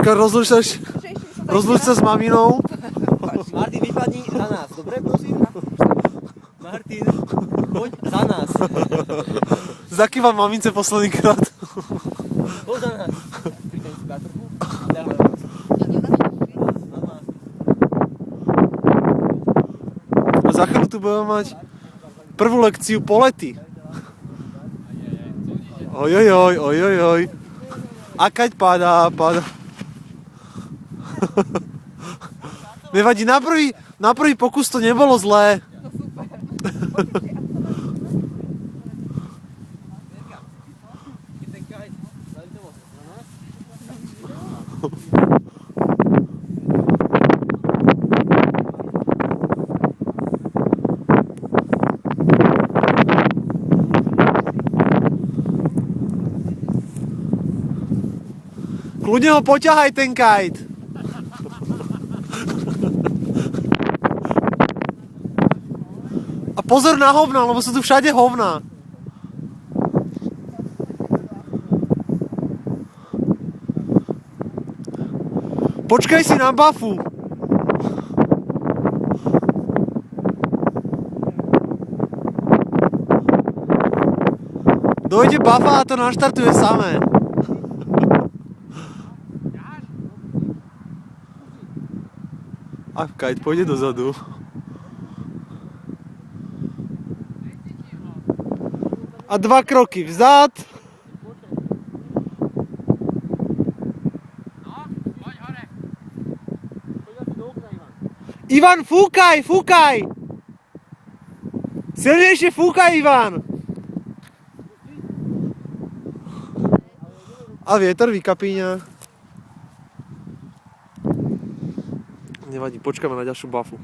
Počkaj, rozluč sa s maminou. Martin, vypadni za nás, dobre, prosím? Martin, poď za nás. Zakývam mamince posledný krát. Poď za nás. Pritaň si bátorku. A za chvíľu tu budeme mať prvú lekciu polety. Ojojoj. A keď padá. Nevadí, na prvý pokus to nebolo zlé. Kľudne ho poťahaj ten kite. A pozor na hovna, lebo sú tu všade hovná. Počkaj si na bafu. Dojde bafa a to naštartuje samé. A kite pôjde dozadu. A 2 kroky vzad. Ivan, fúkaj! Silnejšie fúkaj, Ivan! A vietor vykapíňa. Nevadí, počkáme na ďalšiu bafu.